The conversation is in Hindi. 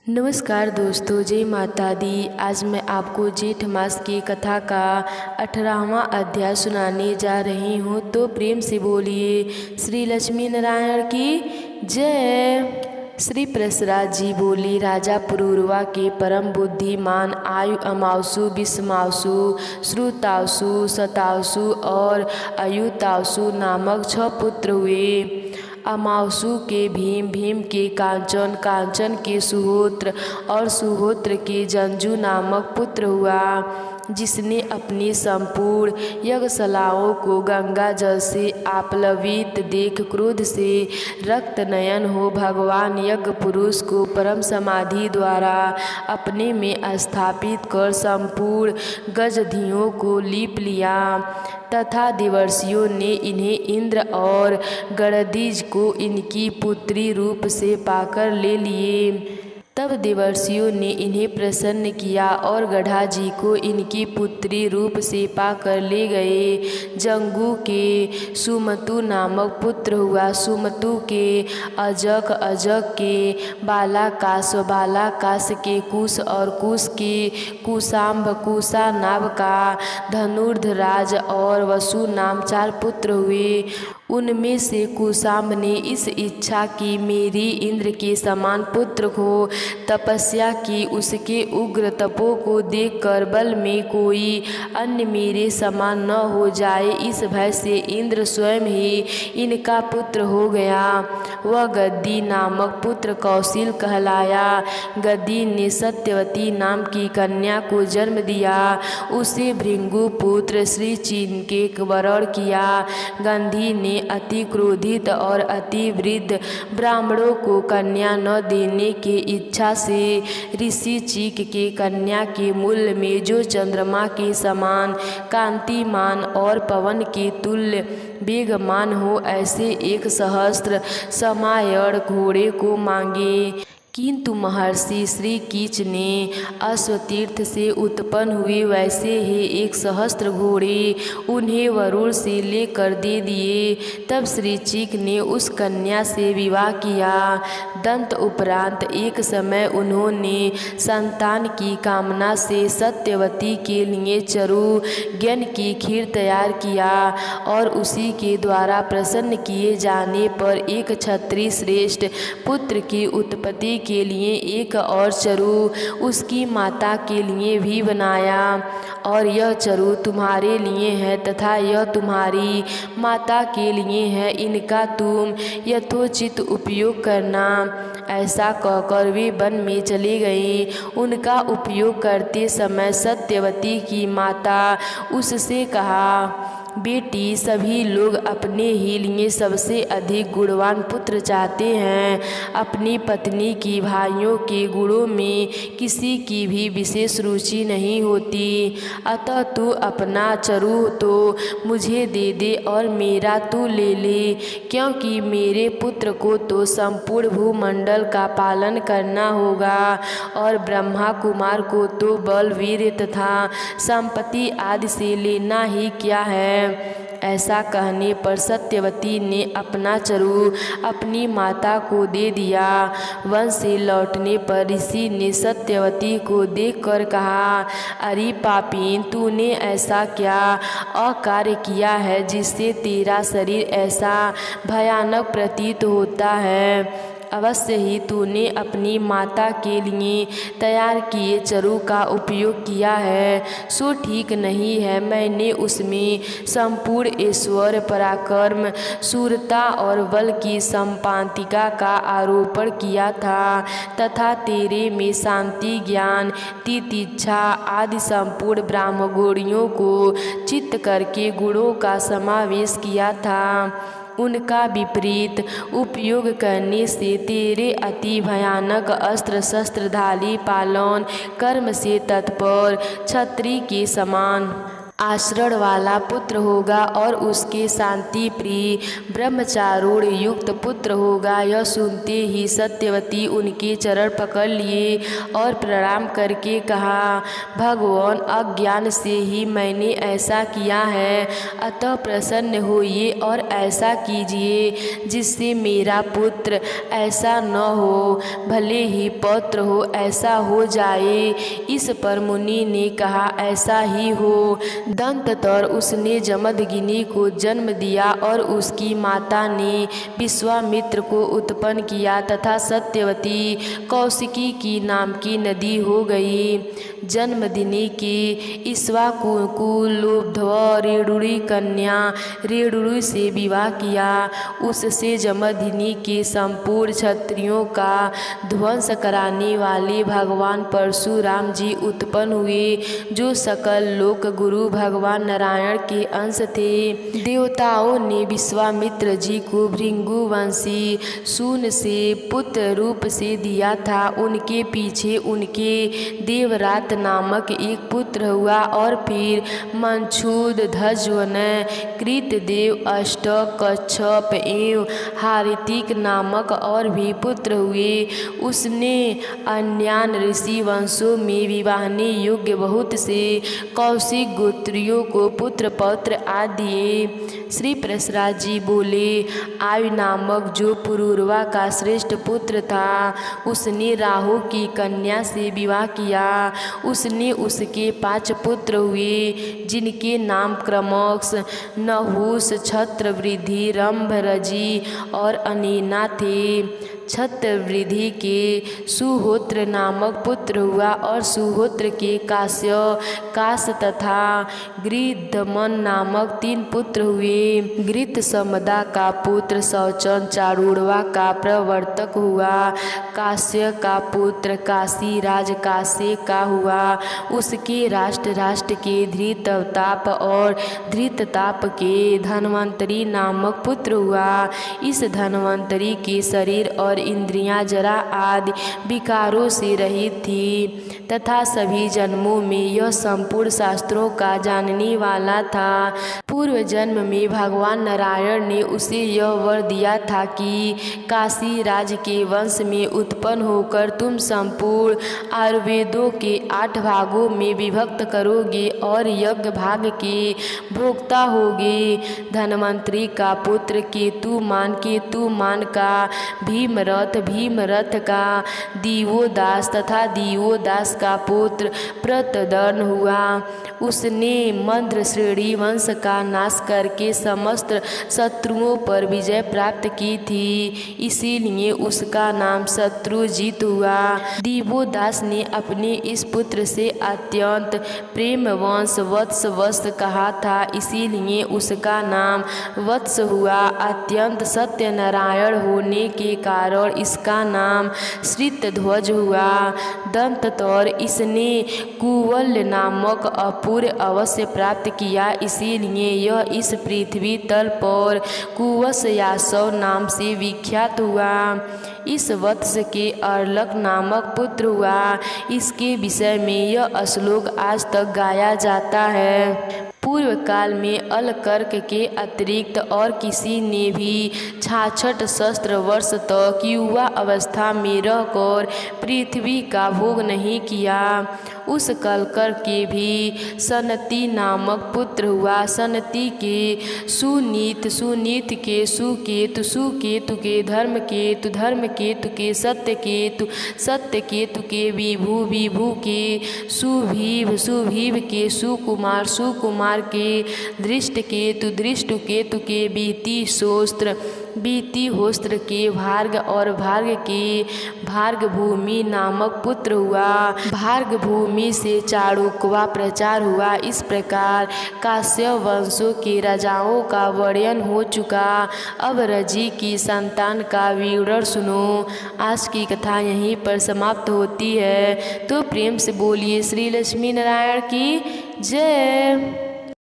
नमस्कार दोस्तों, जय माता दी। आज मैं आपको जेठ मास की कथा का 18वां अध्याय सुनाने जा रही हूँ। तो प्रेम से बोलिए श्री लक्ष्मी नारायण की जय। श्री प्रसराज जी बोली, राजा पुरूरवा के परम बुद्धिमान आयु अमावसु, बिस्मावसु, श्रुतावसु, शतावसु और अयुतावसु नामक 6 पुत्र हुए। अमावसु के भीम, भीम के कांचन, कांचन के सुहोत्र और सुहोत्र के जंजू नामक पुत्र हुआ, जिसने अपनी संपूर्ण यज्ञशालाओं को गंगा जल से आप्लवित देख क्रोध से रक्त नयन हो भगवान यज्ञ पुरुष को परम समाधि द्वारा अपने में स्थापित कर संपूर्ण गजधियों को लीप लिया तथा देवर्षियों ने इन्हें इंद्र और गणदिज को इनकी पुत्री रूप से पाकर ले लिए। तब देवर्षियों ने इन्हें प्रसन्न किया और गढ़ा जी को इनकी पुत्री रूप से पाकर ले गए। जंगू के सुमतु नामक पुत्र हुआ, सुमतु के अजक, अजक के बालाकाश, बालाकाश के कुश और कुश के कुशाम्भ, कुशानाभ का धनुर्धराज और वसु नाम 4 पुत्र हुए। उनमें से कुशाम्भ ने इस इच्छा की मेरी इंद्र के समान पुत्र को तपस्या की, उसके उग्र तपो को देखकर बल में कोई अन्य मेरे समान न हो जाए, इस भय से इंद्र स्वयं ही इनका पुत्र हो गया। वह गद्दी नामक पुत्र कौशिल कहलाया। गद्दी ने सत्यवती नाम की कन्या को जन्म दिया, उसे भृंगु पुत्र श्री चिन्ह के वरण किया। गंधी ने अति क्रोधित और अति वृद्ध ब्राह्मणों को कन्या न देने के इच्छा से ऋषि चीक के कन्या के मूल में जो चंद्रमा के समान कांतिमान और पवन के तुल्य वेगमान हो, ऐसे 1 सहस्त्र समायण घोड़े को मांगे। किंतु महर्षि श्री कीच ने अश्वतीर्थ से उत्पन्न हुए वैसे ही 1 सहस्त्र घोड़े उन्हें वरुण से लेकर दे दिए। तब श्री चीक ने उस कन्या से विवाह किया। दंत उपरांत एक समय उन्होंने संतान की कामना से सत्यवती के लिए चरु ज्ञान की खीर तैयार किया और उसी के द्वारा प्रसन्न किए जाने पर एक क्षत्रिय श्रेष्ठ पुत्र की उत्पत्ति के लिए एक और चरु उसकी माता के लिए भी बनाया, और यह चरु तुम्हारे लिए है तथा यह तुम्हारी माता के लिए है, इनका तुम यथोचित उपयोग करना। ऐसा कहकर वे वन में चले गए। उनका उपयोग करते समय सत्यवती की माता उससे कहा, बेटी, सभी लोग अपने ही लिए सबसे अधिक गुणवान पुत्र चाहते हैं। अपनी पत्नी की भाइयों के गुणों में किसी की भी विशेष रुचि नहीं होती। अतः तू अपना चरु तो मुझे दे दे और मेरा तू ले ले, क्योंकि मेरे पुत्र को तो संपूर्ण भूमंडल का पालन करना होगा और ब्रह्मा कुमार को तो बल, वीर्य तथा संपत्ति आदि से लेना ही क्या है। ऐसा कहने पर सत्यवती ने अपना चरु अपनी माता को दे दिया। वन से लौटने पर ऋषि ने सत्यवती को देखकर कहा, अरे पापीन, तूने ऐसा क्या अकार्य किया है जिससे तेरा शरीर ऐसा भयानक प्रतीत होता है। अवश्य ही तूने अपनी माता के लिए तैयार किए चरु का उपयोग किया है, सो ठीक नहीं है। मैंने उसमें संपूर्ण ऐश्वर्य, पराक्रम, शूरता और बल की संपादिका का आरोपण किया था तथा तेरे में शांति, ज्ञान, तितिक्षा आदि संपूर्ण ब्रह्मगुणों को चित्त करके गुणों का समावेश किया था। उनका विपरीत उपयोग करने से तेरे अति भयानक अस्त्र शस्त्रधारी, पालन कर्म से तत्पर, क्षत्रिय के समान आचरण वाला पुत्र पुत्र होगा और उसके शांति प्रिय ब्रह्मचारूढ़ युक्त पुत्र होगा। यह सुनते ही सत्यवती उनके चरण पकड़ लिए और प्रणाम करके कहा, भगवान, अज्ञान से ही मैंने ऐसा किया है, अतः प्रसन्न होइए और ऐसा कीजिए जिससे मेरा पुत्र ऐसा न हो, भले ही पौत्र हो ऐसा हो जाए। इस पर मुनि ने कहा, ऐसा ही हो। दंततर उसने जमदग्नि को जन्म दिया और उसकी माता ने विश्वामित्र को उत्पन्न किया तथा सत्यवती कौशिकी की नाम की नदी हो गई। जन्मदिनी के इक्ष्वाकुलोद्भव रेणुड़ी कन्या रेणुड़ी से विवाह किया। उससे जमदग्नि के संपूर्ण क्षत्रियों का ध्वंस कराने वाले भगवान परशुराम जी उत्पन्न हुए, जो सकल लोक गुरु भगवान नारायण के अंश थे। देवताओं ने विश्वामित्र जी को भृगुवंशी सून से पुत्र रूप से दिया था। उनके पीछे उनके देवरात नामक एक पुत्र हुआ और फिर मंछूद, ध्वजवन, कृतदेव, अष्ट, कच्छप एवं हार्दिक नामक और भी पुत्र हुए। उसने अन्यान ऋषि वंशों में विवाहने योग्य बहुत से कौशिक गोत्रियों को पुत्र पौत्र आदि दिए। श्री प्रसराज जी बोले, आयु नामक जो पुरूरवा का श्रेष्ठ पुत्र था, उसने राहु की कन्या से विवाह किया। उसने उसके 5 पुत्र हुए, जिनके नाम क्रमश नहुष, छत्रवृद्धि, रंभरजी और अनीना थे। छत्रवृद्धि के सुहोत्र नामक पुत्र हुआ और सुहोत्र के काश्य, काश तथा गृद्धमन नामक 3 पुत्र हुए। गृत्समदा का पुत्र शौचन चारूढ़वा का प्रवर्तक हुआ। काश्य का पुत्र काशीराज काश्य का हुआ। उसके राष्ट्र के धृतताप और धृतताप के धन्वंतरी नामक पुत्र हुआ। इस धन्वंतरी के शरीर और इंद्रियां जरा आदि विकारों से रहित थी तथा सभी जन्मों में यह संपूर्ण शास्त्रों का जानने वाला था। पूर्व जन्म में भगवान नारायण ने उसे यह वर दिया था कि काशी राज के वंश में उत्पन्न होकर तुम संपूर्ण आयुर्वेदों के 8 भागों में विभक्त करोगे और यज्ञ भाग के भोक्ता होगे। धन्वंतरी का पुत्र केतुमान का भीमरथ का दिवोदास तथा दिवोदास का पुत्र प्रतदर्न हुआ। उसने मंद्र श्रेणी वंश का नाश करके समस्त शत्रुओं पर विजय प्राप्त की थी, इसीलिए उसका नाम शत्रुजित हुआ। दिवोदास ने अपने इस पुत्र से अत्यंत प्रेमवश वत्स कहा था, इसीलिए उसका नाम वत्स हुआ। अत्यंत सत्यनारायण होने के कारण इसका नाम श्रितध्वज हुआ। दंततर इसने कुवल्य नामक अपूर्व अवश्य प्राप्त किया, इसीलिए यह इस पृथ्वी तल पर कुवस्यासव नाम से विख्यात हुआ। इस वत्स के अर्लक नामक पुत्र हुआ। इसके विषय में यह श्लोक आज तक गाया जाता है। पूर्व काल में अलकर्क के अतिरिक्त और किसी ने भी 66 सहस्त्र वर्ष तक युवा अवस्था में रहकर पृथ्वी का भोग नहीं किया। उस कलकर के भी सनती नामक पुत्र हुआ। सनती के सुनीत के सुकेतु, सुकेतु के धर्मकेतु, धर्मकेतु के सत्यकेतु के विभु, विभु के सुभीव, सुभीव के सुकुमार, सुकुमार के दृष्टकेतु, दृष्टकेतु के बीतिहोस्त्र, बीतिहोस्त्र के भार्ग और भार्ग के भार्गभूमि नामक पुत्र हुआ। भार्गभूमि से चाणक्य प्रचार हुआ। इस प्रकार काश्यप वंशों के राजाओं का वर्णन हो चुका। अब रजी की संतान का विवरण सुनो। आज की कथा यहीं पर समाप्त होती है। तो प्रेम से बोलिए श्री लक्ष्मी नारायण की जय।